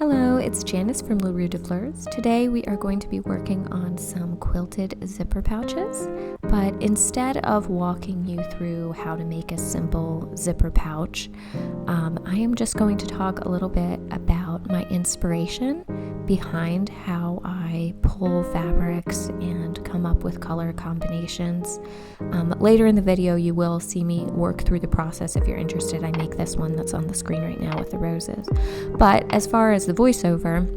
Hello, it's Janice from Rue de Fleurs. Today we are going to be working on some quilted zipper pouches, but instead of walking you through how to make a simple zipper pouch, I am just going to talk a little bit about my inspiration behind how I pull fabrics and come up with color combinations. Later in the video you will see me work through the process. If you're interested, I make this one that's on the screen right now with the roses. But as far as the voiceover,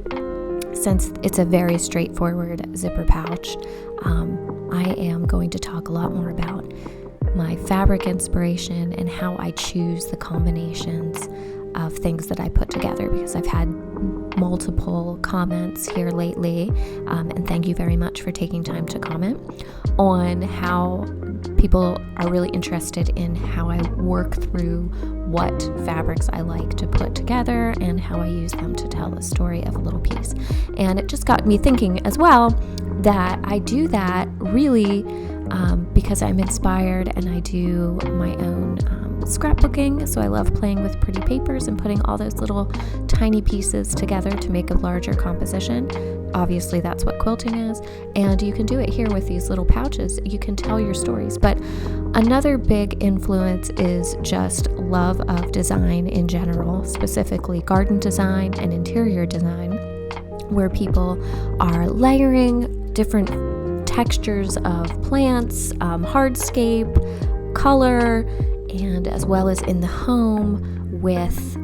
since it's a very straightforward zipper pouch, I am going to talk a lot more about my fabric inspiration and how I choose the combinations of things that I put together, because I've had multiple comments here lately, and thank you very much for taking time to comment on how people are really interested in how I work through what fabrics I like to put together and how I use them to tell the story of a little piece. And it just got me thinking as well that I do that really because I'm inspired and I do my own scrapbooking. So I love playing with pretty papers and putting all those little tiny pieces together to make a larger composition. Obviously that's what quilting is, and you can do it here with these little pouches. You can tell your stories. But another big influence is just love of design in general, specifically garden design and interior design, where people are layering different textures of plants, hardscape, color, and as well as in the home with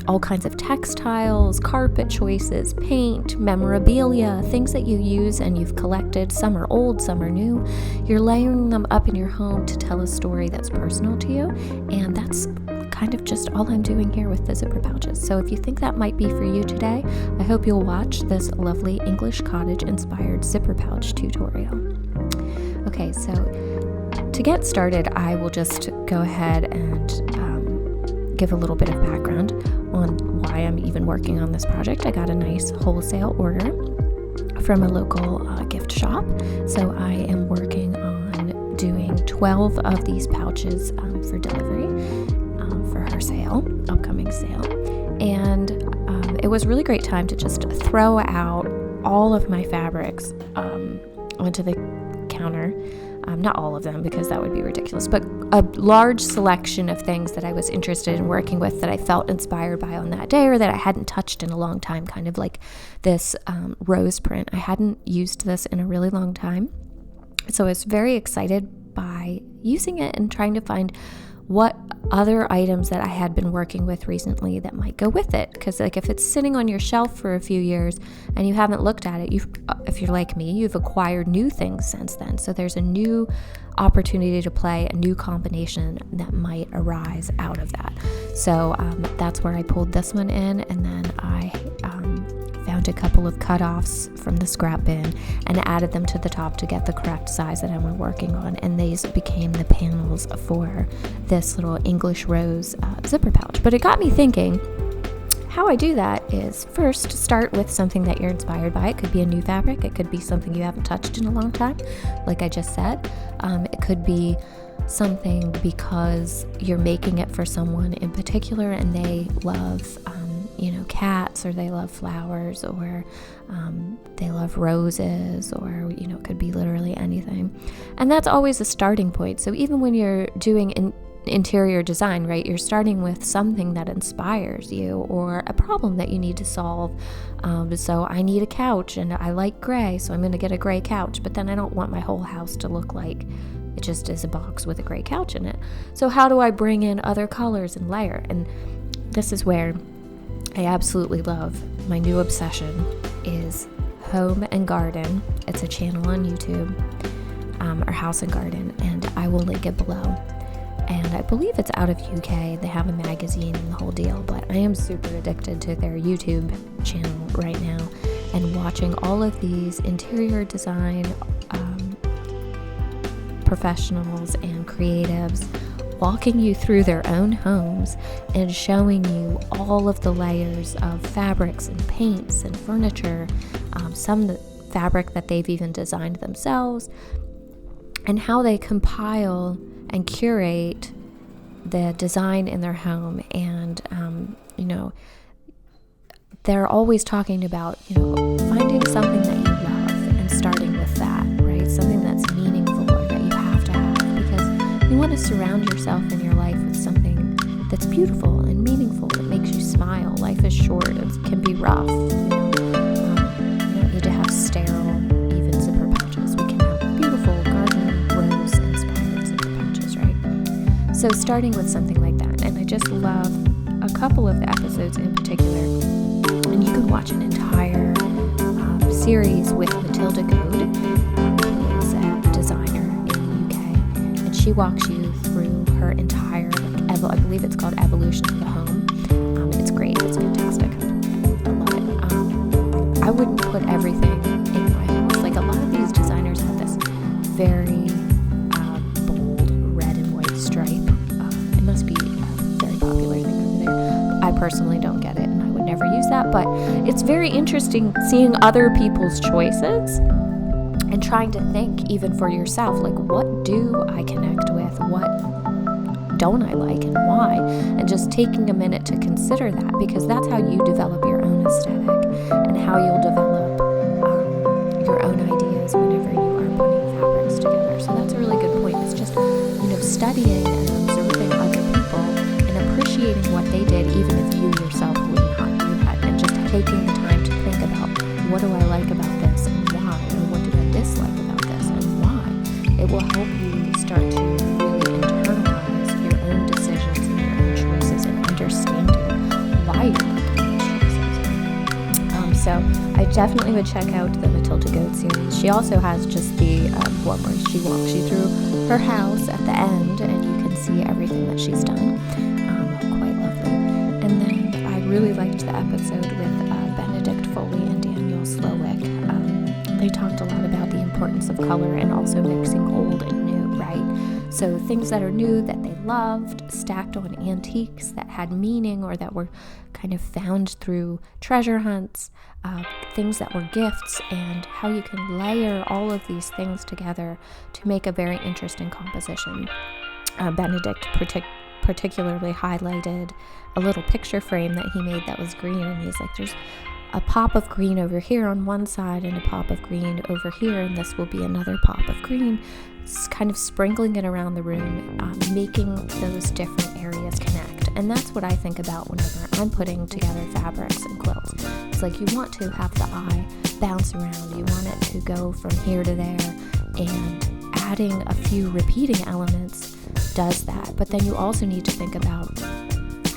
all kinds of textiles, carpet choices, paint, memorabilia, things that you use and you've collected. Some are old, some are new. You're layering them up in your home to tell a story that's personal to you, and that's kind of just all I'm doing here with the zipper pouches. So if you think that might be for you today, I hope you'll watch this lovely English cottage inspired zipper pouch tutorial. Okay, so to get started, I will just go ahead and give a little bit of background on why I'm even working on this project. I got a nice wholesale order from a local gift shop, so I am working on doing 12 of these pouches for delivery for her sale, upcoming sale. And it was a really great time to just throw out all of my fabrics onto the counter. Not all of them, because that would be ridiculous, but a large selection of things that I was interested in working with, that I felt inspired by on that day, or that I hadn't touched in a long time, kind of like this rose print. I hadn't used this in a really long time, so I was very excited by using it and trying to find what other items that I had been working with recently that might go with it. Because like if it's sitting on your shelf for a few years and you haven't looked at it, if you're like me, you've acquired new things since then. So there's a new opportunity to play, a new combination that might arise out of that. So that's where I pulled this one in, and then I found a couple of cutoffs from the scrap bin and added them to the top to get the correct size that I'm working on, and these became the panels for this little English rose zipper pouch. But it got me thinking, how I do that is first start with something that you're inspired by. It could be a new fabric, it could be something you haven't touched in a long time, like I just said. It could be something because you're making it for someone in particular and they love cats, or they love flowers, or they love roses, or it could be literally anything. And that's always a starting point. So even when you're doing interior design, right, you're starting with something that inspires you, or a problem that you need to solve. So I need a couch and I like gray, so I'm going to get a gray couch, but then I don't want my whole house to look like it just is a box with a gray couch in it. So how do I bring in other colors and layer? And this is where I absolutely love. My new obsession is Home and Garden. It's a channel on YouTube, or House and Garden, and I will link it below. And I believe it's out of UK. They have a magazine and the whole deal, but I am super addicted to their YouTube channel right now, and watching all of these interior design professionals and creatives walking you through their own homes and showing you all of the layers of fabrics and paints and furniture, some fabric that they've even designed themselves, and how they compile and curate the design in their home. And they're always talking about, finding something that you love and starting with that, right? Something that's meaningful or that you have to have, because you want to surround yourself in your life with something that's beautiful and meaningful, that makes you smile. Life is short. It can be rough. You don't need to have sterile, even zipper pouches. We can have beautiful garden rose-inspired zipper pouches, right? So starting with something like that. And I just love a couple of the episodes in particular. And you can watch an entire series with Matilda Goad, who is a designer in the UK. And she walks you through her entire, I believe it's called Evolution of the Home. It's great. It's fantastic. I love it. I wouldn't put everything in my house. Like, a lot of these designers have this very bold red and white stripe. It must be a very popular thing over there. I personally don't get it, and I would never use that. But it's very interesting seeing other people's choices and trying to think, even for yourself, like, what do I connect with? What don't I like, and why? And just taking a minute to consider that, because that's how you develop your own aesthetic and how you'll develop your own ideas whenever you are putting fabrics together. So that's a really good point. It's just, studying and observing other people and appreciating what they did, even if you yourself would not do that, and just taking the time to think about, what do I like about this and why, or what do I dislike about this and why. It will help you start to really internalize your own decisions and your own choices, and understanding why you're making those choices. So I definitely would check out the Matilda Goad series. She also has just the one where she walks you through her house at the end, and you can see everything that she's done. Quite lovely. And then I really liked the episode with Benedict, Foley, and Slowick. They talked a lot about the importance of color and also mixing old and new, right? So things that are new that they loved, stacked on antiques that had meaning or that were kind of found through treasure hunts, things that were gifts, and how you can layer all of these things together to make a very interesting composition. Benedict particularly highlighted a little picture frame that he made that was green, and he's like, there's a pop of green over here on one side and a pop of green over here, and this will be another pop of green. It's kind of sprinkling it around the room, making those different areas connect. And that's what I think about whenever I'm putting together fabrics and quilts. It's like, you want to have the eye bounce around. You want it to go from here to there, and adding a few repeating elements does that. But then you also need to think about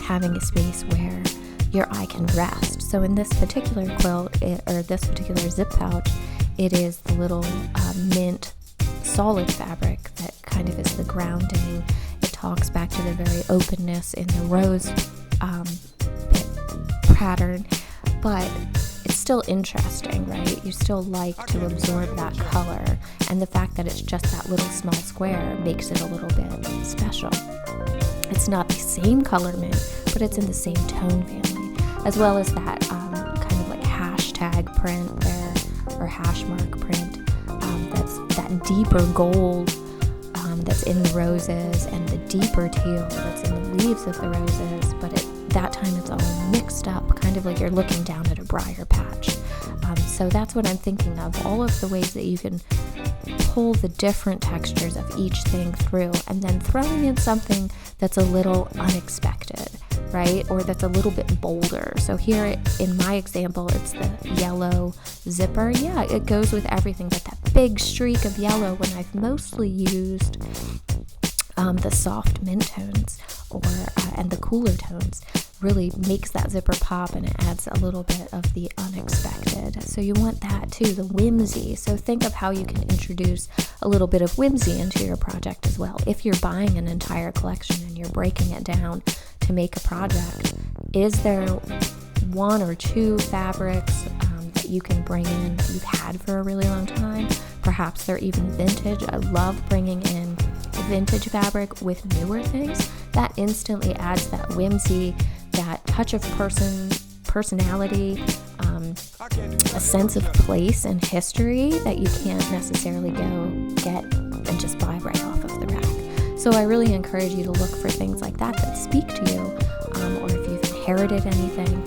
having a space where your eye can rest. So in this particular quilt, or this particular zip pouch, it is the little mint solid fabric that kind of is the grounding. It talks back to the very openness in the rose pattern, but it's still interesting, right? You still like to absorb that color, and the fact that it's just that little small square makes it a little bit special. It's not the same color mint, but it's in the same tone family, as well as that kind of like hashtag print there, or hash mark print. That's that deeper gold that's in the roses, and the deeper teal that's in the leaves of the roses, but at that time it's all mixed up, kind of like you're looking down at a briar patch. So that's what I'm thinking of, all of the ways that you can pull the different textures of each thing through, and then throwing in something that's a little unexpected, right? Or that's a little bit bolder. So here in my example, it's the yellow zipper. Yeah, it goes with everything, but that big streak of yellow, when I've mostly used the soft mint tones and the cooler tones, really makes that zipper pop, and it adds a little bit of the unexpected. So you want that too, the whimsy. So think of how you can introduce a little bit of whimsy into your project as well. If you're buying an entire collection and you're breaking it down to make a project, is there one or two fabrics that you can bring in that you've had for a really long time? Perhaps they're even vintage. I love bringing in vintage fabric with newer things. That instantly adds that whimsy, that touch of personality, a sense of place and history that you can't necessarily go get and just buy right off of the rack. So I really encourage you to look for things like that that speak to you, or if you've inherited anything,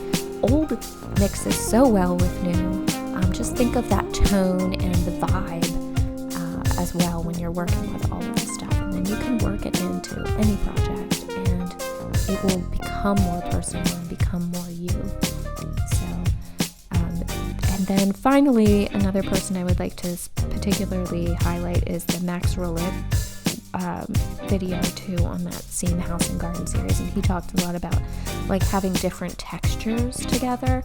old mixes so well with new. Just think of that tone and the vibe as well when you're working with all of this stuff. And then you can work it into any project, and it will become more personal and become more you. So, and then finally, another person I would like to particularly highlight is the Max Rollitt video too, on that same House and Garden series, and he talked a lot about like having different textures together,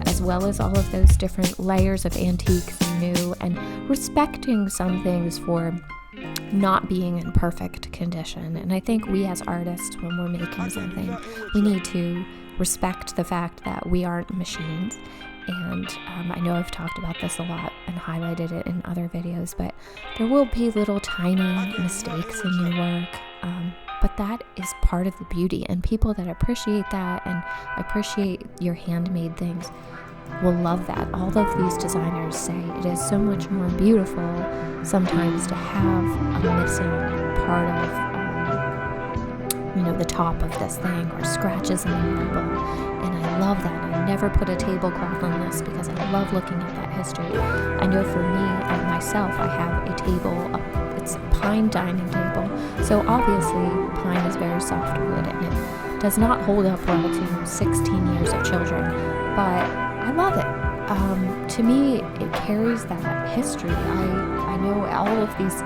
as well as all of those different layers of antiques and new, and respecting some things for not being in perfect condition. And I think we as artists, when we're making something, we need to respect the fact that we aren't machines. And I know I've talked about this a lot and highlighted it in other videos, but there will be little tiny mistakes in your work, but that is part of the beauty. And people that appreciate that and appreciate your handmade things will love that. All of these designers say it is so much more beautiful sometimes to have a missing part of the top of this thing, or scratches in the marble. And I love that. I never put a tablecloth on this because I love looking at that history. I know for me and myself, I have a table, it's a pine dining table. So obviously pine is very soft wood, and it does not hold up well to 16 years of children, but I love it. To me, it carries that history. I know all of these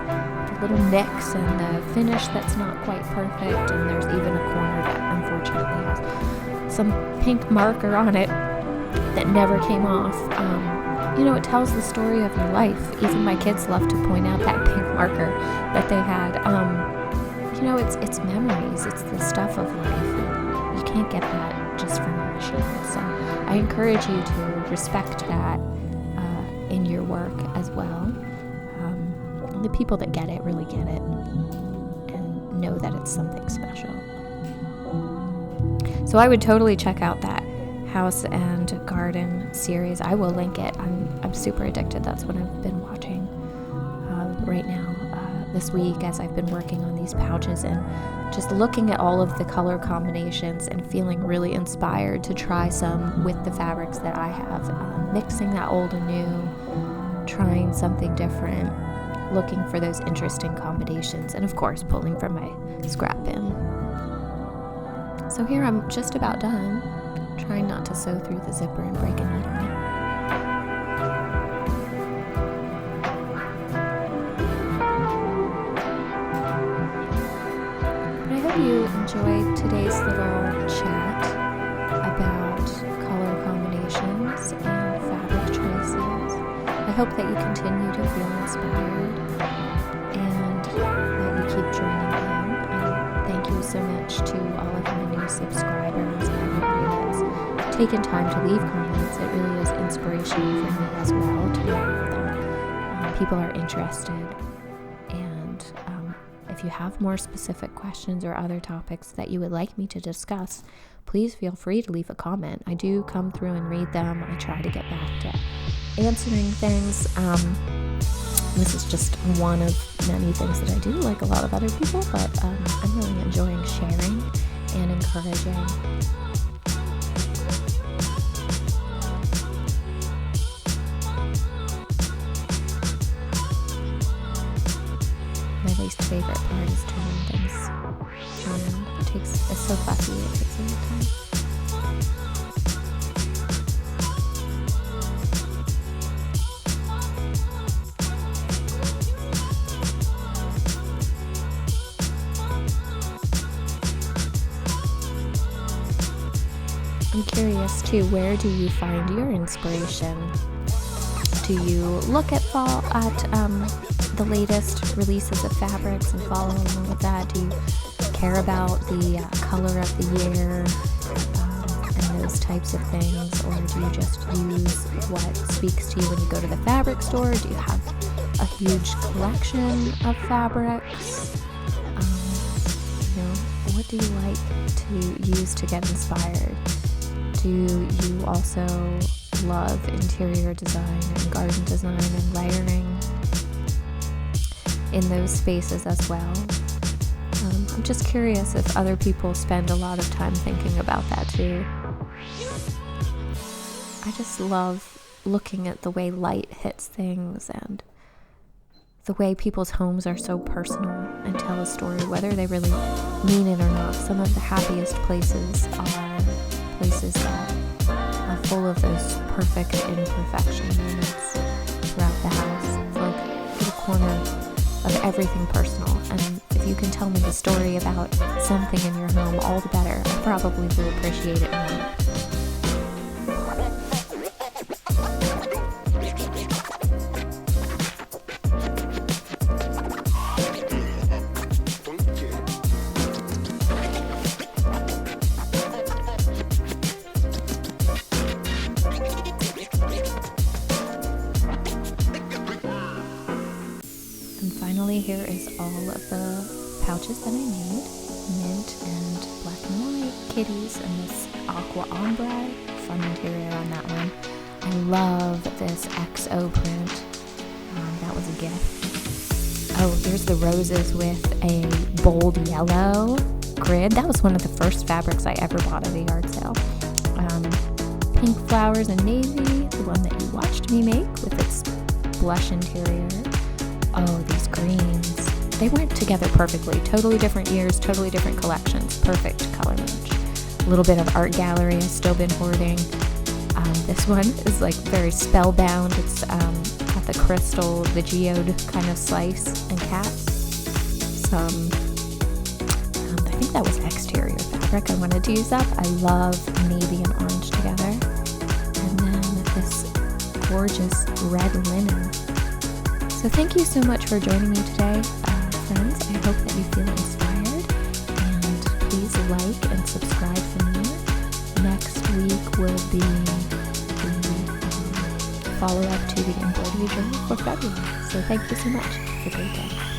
little nicks and the finish that's not quite perfect, and there's even a corner that unfortunately has some pink marker on it that never came off. It tells the story of your life. Even my kids love to point out that pink marker that they had. It's memories. It's the stuff of life. You can't get that just from a machine. So I encourage you to respect that in your work as well. The people that get it really get it and know that it's something special. So I would totally check out that House and Garden series. I will link it. I'm super addicted. That's what I've been watching right now this week as I've been working on these pouches, and just looking at all of the color combinations and feeling really inspired to try some with the fabrics that I have, mixing that old and new, trying something different, looking for those interesting combinations, and of course pulling from my scrap bin. So here I'm just about done, trying not to sew through the zipper and break a needle. But I hope you enjoyed today's little chat about color combinations and fabric choices. I hope that you continue to feel inspired and that you keep joining in. And thank you so much to all of my new subscribers and everybody that's taken time to leave comments. It really is inspirational for me as well to know that people are interested. And if you have more specific questions or other topics that you would like me to discuss, please feel free to leave a comment. I do come through and read them. I try to get back to answering things. This is just one of many things that I do, like a lot of other people, but I'm really enjoying sharing and encouraging. My least favorite part is turning things around. It's so fussy, it takes a long time. I'm curious too, where do you find your inspiration? Do you look at the latest releases of fabrics and follow along with that? Do you care about the color of the year and those types of things, or do you just use what speaks to you when you go to the fabric store? Do you have a huge collection of fabrics? What do you like to use to get inspired? Do you also love interior design and garden design and layering in those spaces as well? I'm just curious if other people spend a lot of time thinking about that too. I just love looking at the way light hits things and the way people's homes are so personal and tell a story, whether they really mean it or not. Some of the happiest places are places that are full of those perfect imperfection moments throughout the house. It's like a corner of everything personal. And if you can tell me the story about something in your home, all the better. I probably will appreciate it more. And finally, here is all of the pouches that I made. Mint and black and white, kitties, and this aqua ombre. Fun interior on that one. I love this XO print. That was a gift. Oh, here's the roses with a bold yellow grid. That was one of the first fabrics I ever bought at a yard sale. Pink flowers and navy, the one that you watched me make with its blush interior. Oh, these greens. They went together perfectly. Totally different years, totally different collections. Perfect color match. A little bit of art gallery I've still been hoarding. This one is like very spellbound. It's got the crystal, the geode kind of slice and cap. Some, I think that was exterior fabric I wanted to use up. I love navy and orange together. And then this gorgeous red linen. So thank you so much for joining me today, friends. I hope that you feel inspired, and please like and subscribe for more. Next week will be the follow-up to the embroidery journal for February. So thank you so much. Have a great day.